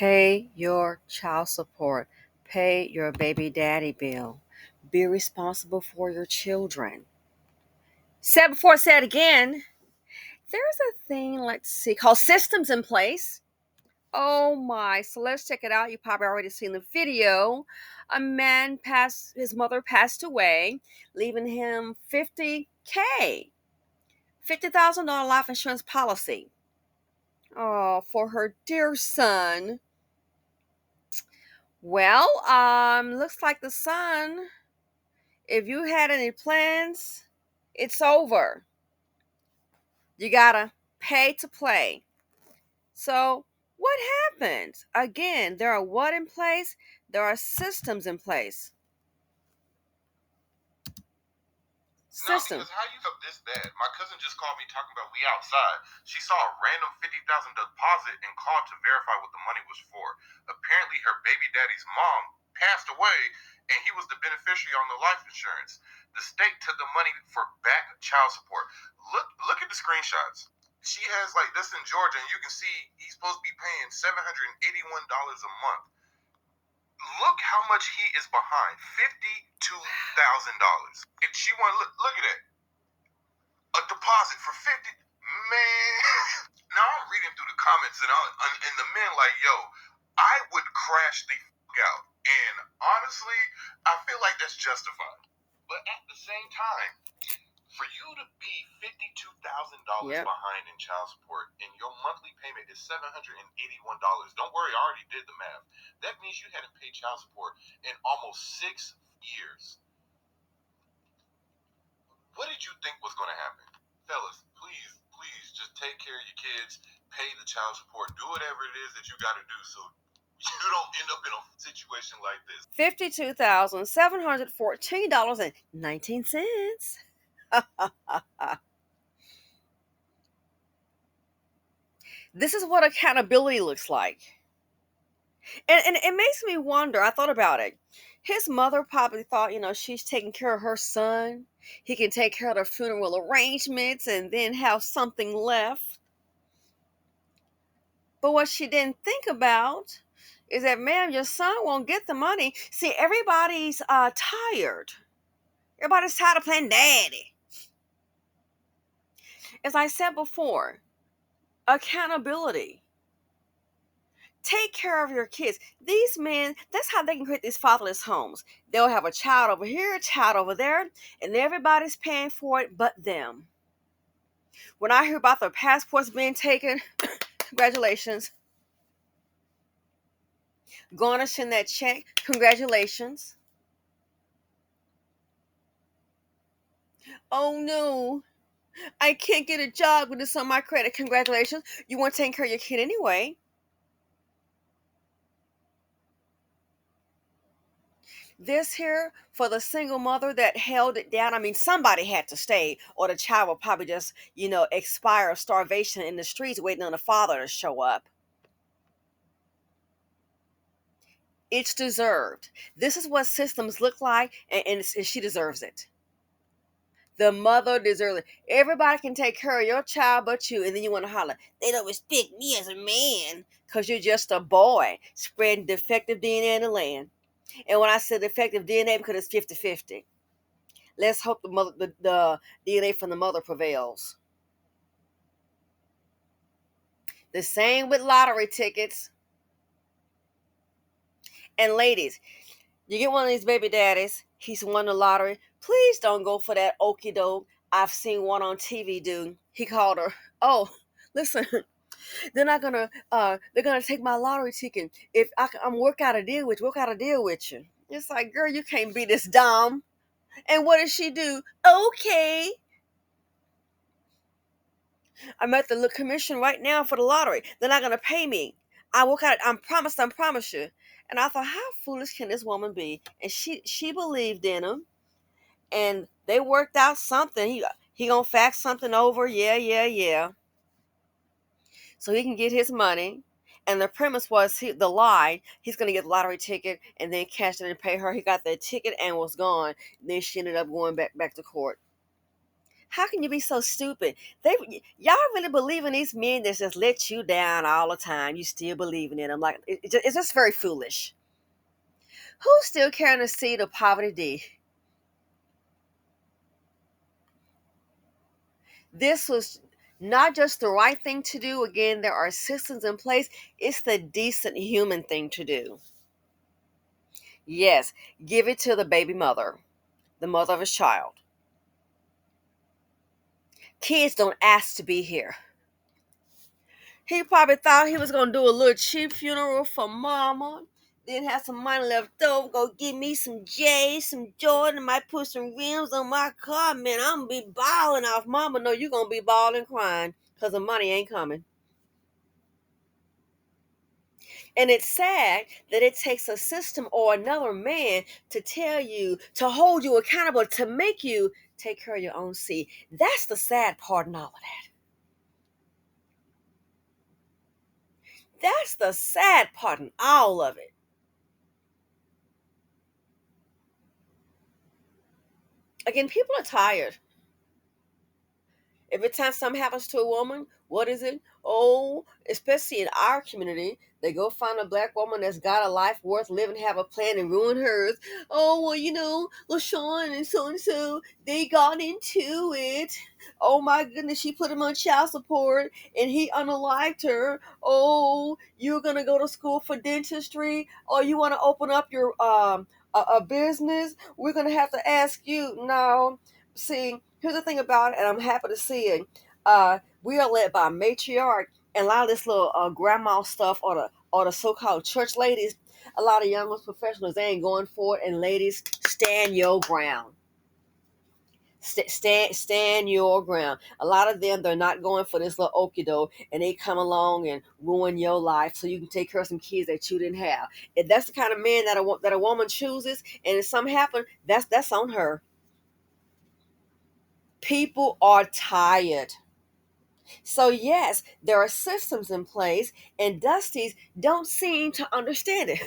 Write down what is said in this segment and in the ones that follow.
Pay your child support. Pay your baby daddy bill. Be responsible for your children. Said before, said again, there's a thing, let's see, called systems in place. Oh my, so let's check it out. You probably already seen the video. A man passed, his mother passed away, leaving him 50K, $50,000 life insurance policy. Oh, for her dear son. Well, looks like the son, if you had any plans, it's over. You gotta pay to play. So, what happens? Again, there are what in place? There are systems in place. System. This bad. My cousin just called me talking about we outside. She saw a random 50,000 deposit and called to verify what the money was for. Apparently, her baby daddy's mom passed away, and he was the beneficiary on the life insurance. The state took the money for back child support. Look at the screenshots. She has like this in Georgia, and you can see he's supposed to be paying $781 a month. Look how much he is behind. $52,000. And she want look at that. A deposit for 50. Man. Now I'm reading through the comments and the men like, yo, I would crash the out. And honestly, I feel like that's justified. But at the same time, for you to be $52,000 behind in child support and your monthly payment is $781, don't worry, I already did the math. That means you hadn't paid child support in almost 6 years. What did you think was going to happen? Fellas, please, just take care of your kids, pay the child support, do whatever it is that you got to do so you don't end up in a situation like this. $52,714.19. This is what accountability looks like. And it makes me wonder. I thought about it. His mother probably thought, she's taking care of her son. He can take care of the funeral arrangements and then have something left. But what she didn't think about is that, ma'am, your son won't get the money. See, everybody's tired. Everybody's tired of playing daddy. As I said before, accountability. Take care of your kids. These men, that's how they can create these fatherless homes. They'll have a child over here, a child over there, and everybody's paying for it but them. When I hear about their passports being taken, congratulations. Garnishing that check, congratulations. Oh no, I can't get a job with this on my credit. Congratulations. You weren't taking care of your kid anyway. This here for the single mother that held it down. I mean, somebody had to stay, or the child will probably just, expire of starvation in the streets waiting on the father to show up. It's deserved. This is what systems look like, and she deserves it. The mother deserves it. Everybody can take care of your child but you, and then you want to holler, they don't respect me as a man because you're just a boy spreading defective DNA in the land. And when I said defective DNA, because it's 50-50. Let's hope the DNA from the mother prevails. The same with lottery tickets. And ladies, you get one of these baby daddies, he's won the lottery. Please don't go for that okie doke. I've seen one on TV, dude. He called her. Oh, listen, they're gonna take my lottery ticket. If I'm work out a deal with you. It's like, girl, you can't be this dumb. And what does she do? Okay. I'm at the commission right now for the lottery. They're not going to pay me. I work out. I promise you. And I thought, how foolish can this woman be? And she believed in him. And they worked out something. He going to fax something over. Yeah. So he can get his money. And the premise was the lie. He's going to get the lottery ticket and then cash it and pay her. He got the ticket and was gone. Then she ended up going back to court. How can you be so stupid? Y'all really believe in these men that just let you down all the time? You still believing in them? Like it's just very foolish. Who's still carrying the seed of poverty D? This was not just the right thing to do. Again, there are systems in place. It's the decent human thing to do. Yes, give it to the baby mother, the mother of his child. Kids don't ask to be here. He probably thought he was gonna do a little cheap funeral for mama. Then have some money left over. Go get me some J's, some Jordan. Might put some rims on my car. Man, I'm gonna be balling off. Mama, no, you gonna be bawling, crying, cause the money ain't coming. And it's sad that it takes a system or another man to tell you, to hold you accountable, to make you take care of your own seed. That's the sad part in all of that. That's the sad part in all of it. Again, people are tired. Every time something happens to a woman, what is it? Oh, especially in our community, they go find a black woman that's got a life worth living, have a plan, and ruin hers. Oh, well, LaShawn and so, they got into it. Oh my goodness, she put him on child support and he unalived her. Oh, you're gonna go to school for dentistry, or you want to open up your a business? We're gonna have to ask you. No, see, here's the thing about it, and I'm happy to see it. We are led by a matriarch, and a lot of this little grandma stuff, or the so-called church ladies. A lot of young professionals, they ain't going for it. And ladies, stand your ground. Stand your ground. A lot of them, they're not going for this little okie doke, and they come along and ruin your life so you can take care of some kids that you didn't have. If that's the kind of man that a woman chooses, and if something happens, that's on her. People are tired. So, yes, there are systems in place, and Dusty's don't seem to understand it.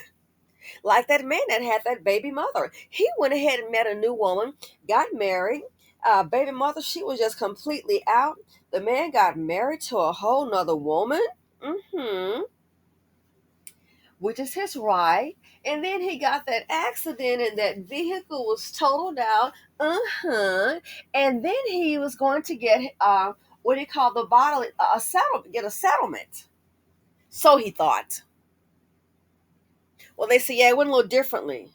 Like that man that had that baby mother. He went ahead and met a new woman, got married. Baby mother, she was just completely out. The man got married to a whole nother woman. Mm-hmm. Which is his right. And then he got that accident and that vehicle was totaled out. Uh-huh. And then he was going to get what do you call the bottle a settlement, get a settlement. So he thought. Well, they say, yeah, it went a little differently.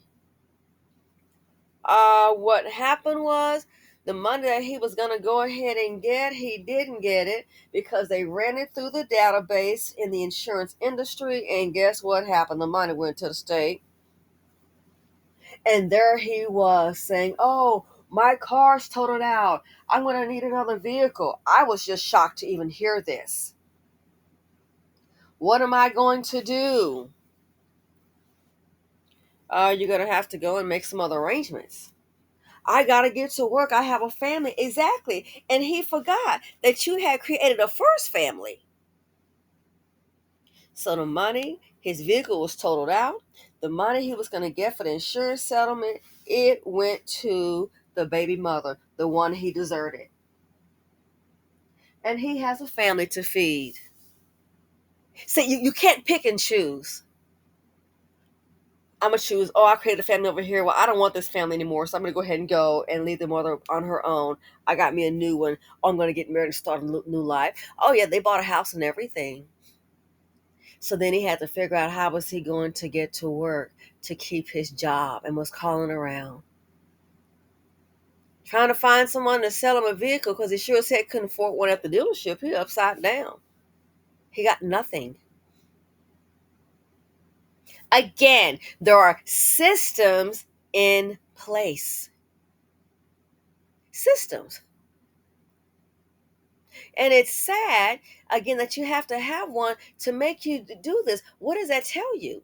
What happened was the money that he was going to go ahead and get, he didn't get it because they ran it through the database in the insurance industry. And guess what happened? The money went to the state. And there he was saying, oh, my car's totaled out. I'm going to need another vehicle. I was just shocked to even hear this. What am I going to do? You're going to have to go and make some other arrangements. I got to get to work. I have a family. Exactly. And he forgot that you had created a first family. So the money, his vehicle was totaled out. The money he was going to get for the insurance settlement, it went to the baby mother, the one he deserted. And he has a family to feed. See, you can't pick and choose. I'm going to choose, oh, I created a family over here. Well, I don't want this family anymore, so I'm going to go ahead and go and leave the mother on her own. I got me a new one. Oh, I'm going to get married and start a new life. Oh, yeah, they bought a house and everything. So then he had to figure out how was he going to get to work to keep his job, and was calling around. Trying to find someone to sell him a vehicle because he sure as heck couldn't afford one at the dealership. He upside down. He got nothing. Again, there are systems in place. Systems. And it's sad, again, that you have to have one to make you do this. What does that tell you?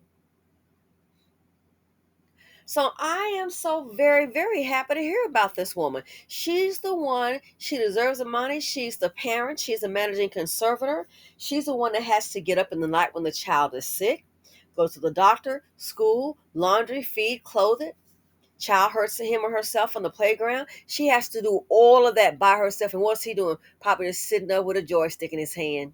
So I am so very, very happy to hear about this woman. She's the one, she deserves the money. She's the parent. She's the managing conservator. She's the one that has to get up in the night when the child is sick, go to the doctor, school, laundry, feed, clothe it. Child hurts him or herself on the playground. She has to do all of that by herself. And what's he doing? Probably just sitting up with a joystick in his hand.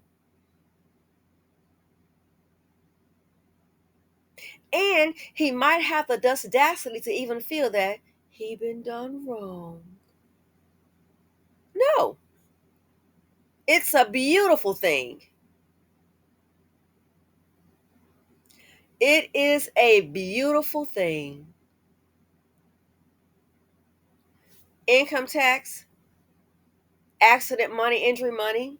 And he might have the audacity to even feel that he been done wrong. No, it's a beautiful thing. It is a beautiful thing. Income tax, accident money, injury money,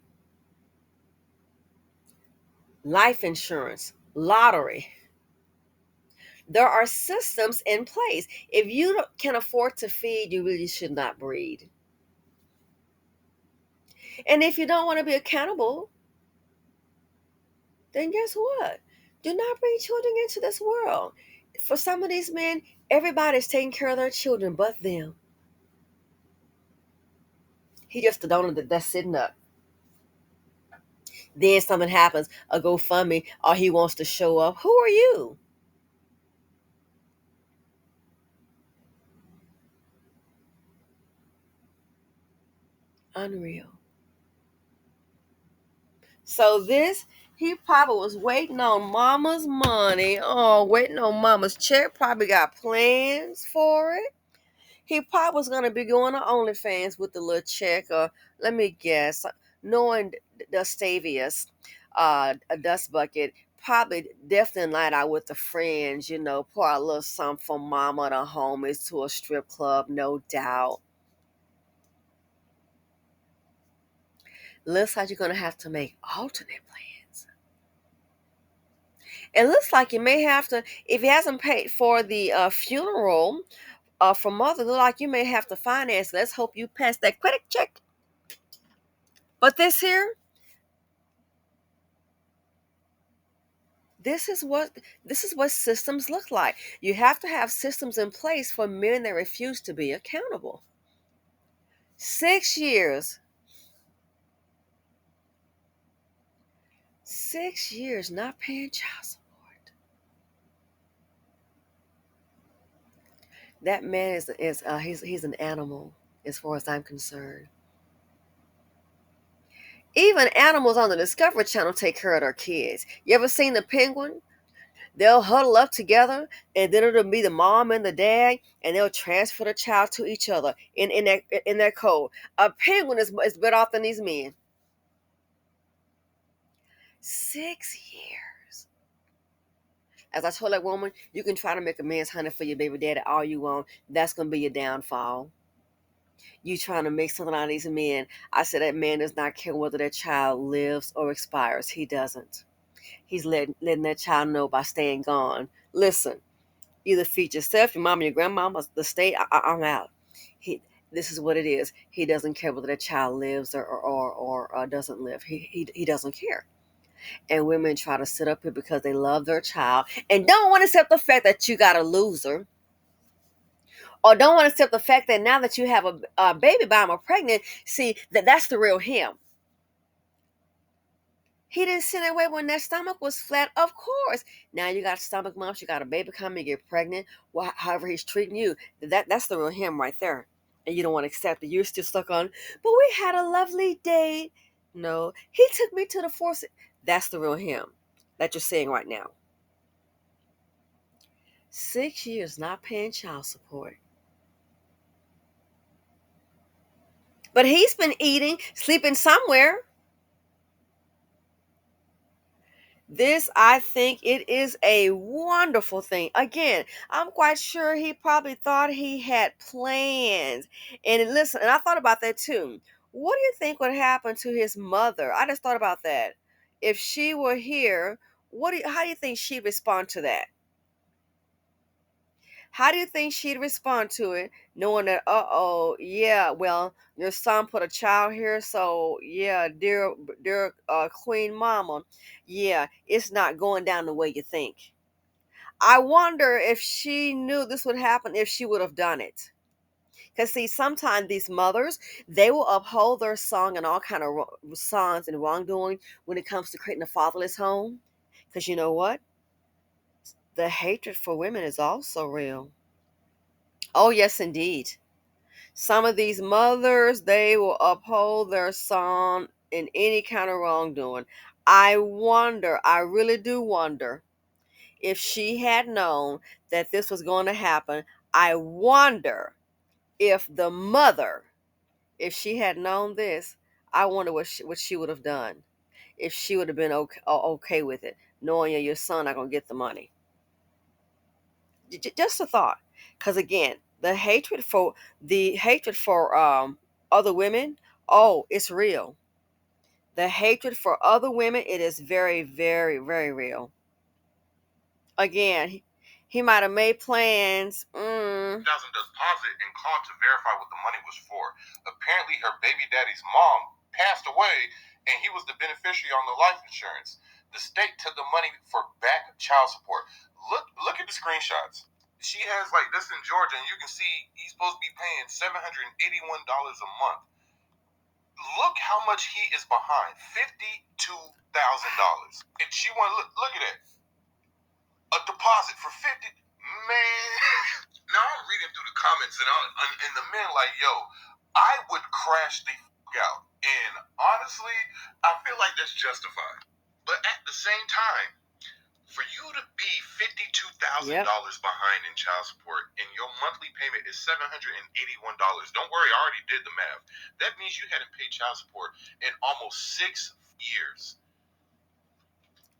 life insurance, lottery. There are systems in place. If you can afford to feed, you really should not breed. And if you don't want to be accountable, then guess what? Do not bring children into this world. For some of these men, everybody's taking care of their children but them. He just the donor that's sitting up. Then something happens, a GoFundMe, or he wants to show up. Who are you? Unreal. So this, he probably was waiting on mama's money. Oh, waiting on mama's check. Probably got plans for it. He probably was going to be going to OnlyFans with the little check. Or let me guess, knowing Gustavius, a dust bucket, probably definitely night out with the friends, pour a little something from mama to homies to a strip club, no doubt. Looks like you're going to have to make alternate plans. It looks like you may have to, if he hasn't paid for the funeral for mother, look like you may have to finance. Let's hope you pass that credit check. But this is what systems look like. You have to have systems in place for men that refuse to be accountable. 6 years. 6 years not paying child support. That man he's an animal as far as I'm concerned. Even animals on the Discovery Channel take care of their kids. You ever seen the penguin? They'll huddle up together, and then it'll be the mom and the dad, and they'll transfer the child to each other in their code. A penguin is better off than these men. 6 years. As I told that woman, you can try to make a man's honey for your baby daddy all you want. That's gonna be your downfall. You trying to make something out of these men. I said that man does not care whether that child lives or expires. He doesn't. He's letting that child know by staying gone. Listen, either feed yourself, your mama, your grandmama, the state. I'm out. This is what it is. He doesn't care whether that child lives or doesn't live. He doesn't care. And women try to sit up here because they love their child and don't want to accept the fact that you got a loser, or don't want to accept the fact that now that you have a baby by him or pregnant, see that's the real him. He didn't sit away when that stomach was flat. Of course. Now you got stomach lumps, you got a baby coming, you get pregnant. However he's treating you, that's the real him right there. And you don't want to accept it. You're still stuck on, but we had a lovely date. No, he took me to the force. That's the real him that you're seeing right now. 6 years not paying child support. But he's been eating, sleeping somewhere. This, I think it is a wonderful thing. Again, I'm quite sure he probably thought he had plans. And listen, and I thought about that too. What do you think would happen to his mother? I just thought about that. If she were here, how do you think she'd respond to that? How do you think she'd respond to it, knowing that, yeah, well, your son put a child here, so yeah, dear Queen Mama, yeah, it's not going down the way you think. I wonder if she knew this would happen, if she would have done it. Because see, sometimes these mothers, they will uphold their song and all kind of songs and wrongdoing when it comes to creating a fatherless home. Because you know what? The hatred for women is also real. Oh, yes, indeed. Some of these mothers, they will uphold their son in any kind of wrongdoing. I wonder, I really do wonder, if she had known that this was going to happen. I wonder if the mother, if she had known this, I wonder what she would have done. If she would have been okay with it, knowing your son not going to get the money. Just a thought. Because again, the hatred for other women, oh, it's real. The hatred for other women, it is very, very, very real. Again, he might have made plans. Thousand deposit and called to verify what the money was for. Apparently, her baby daddy's mom passed away, and he was the beneficiary on the life insurance. The state took the money for back child support. Look at the screenshots. She has like this in Georgia, and you can see he's supposed to be paying $781 a month. Look how much he is behind. $52,000. And she want look at it. A deposit for 50. Man. Now I'm reading through the comments and the men like, yo, I would crash the out. And honestly, I feel like that's justified. But at the same time, for you to be $52,000 behind in child support and your monthly payment is $781, don't worry, I already did the math. That means you hadn't paid child support in almost 6 years.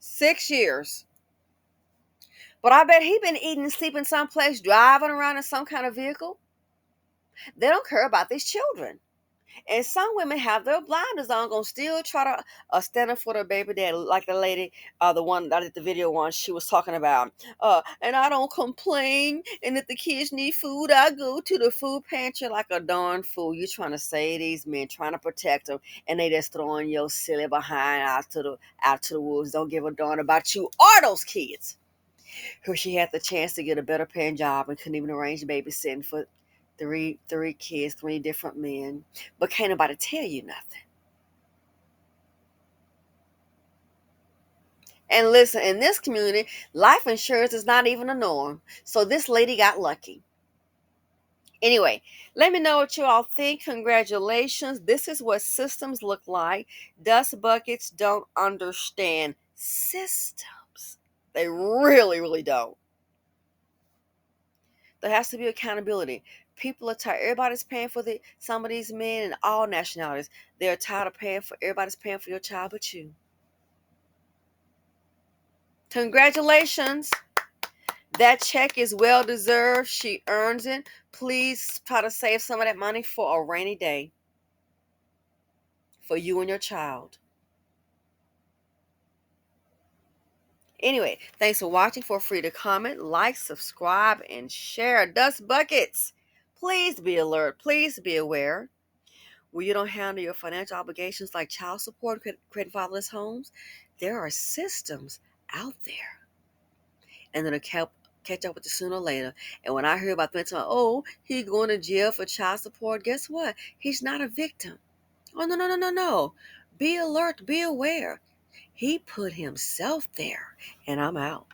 6 years. But I bet he been eating and sleeping someplace, driving around in some kind of vehicle. They don't care about these children. And some women have their blinders on, gonna still try to stand up for their baby daddy, like the lady, the one that I did the video on, she was talking about. And I don't complain. And if the kids need food, I go to the food pantry like a darn fool. You trying to save these men, trying to protect them, and they just throwing your silly behind out to the wolves. Don't give a darn about you or those kids. Who she had the chance to get a better paying job and couldn't even arrange babysitting for three kids, three different men, but can't nobody tell you nothing. And listen, in this community, life insurance is not even a norm. So this lady got lucky. Anyway, let me know what you all think. Congratulations. This is what systems look like. Dust buckets don't understand systems. They really, really don't. There has to be accountability. People are tired. Everybody's paying for some of these men and all nationalities. They're tired of everybody's paying for your child but you. Congratulations. That check is well deserved. She earns it. Please try to save some of that money for a rainy day for you and your child. Anyway, thanks for watching. Feel free to comment, like, subscribe, and share. Dust buckets. Please be alert. Please be aware. When you don't handle your financial obligations like child support, creating fatherless homes, there are systems out there. And it'll catch up with you sooner or later. And when I hear about them, oh, he's going to jail for child support, guess what? He's not a victim. Oh, no, no, no, no, no. Be alert, be aware. He put himself there. And I'm out.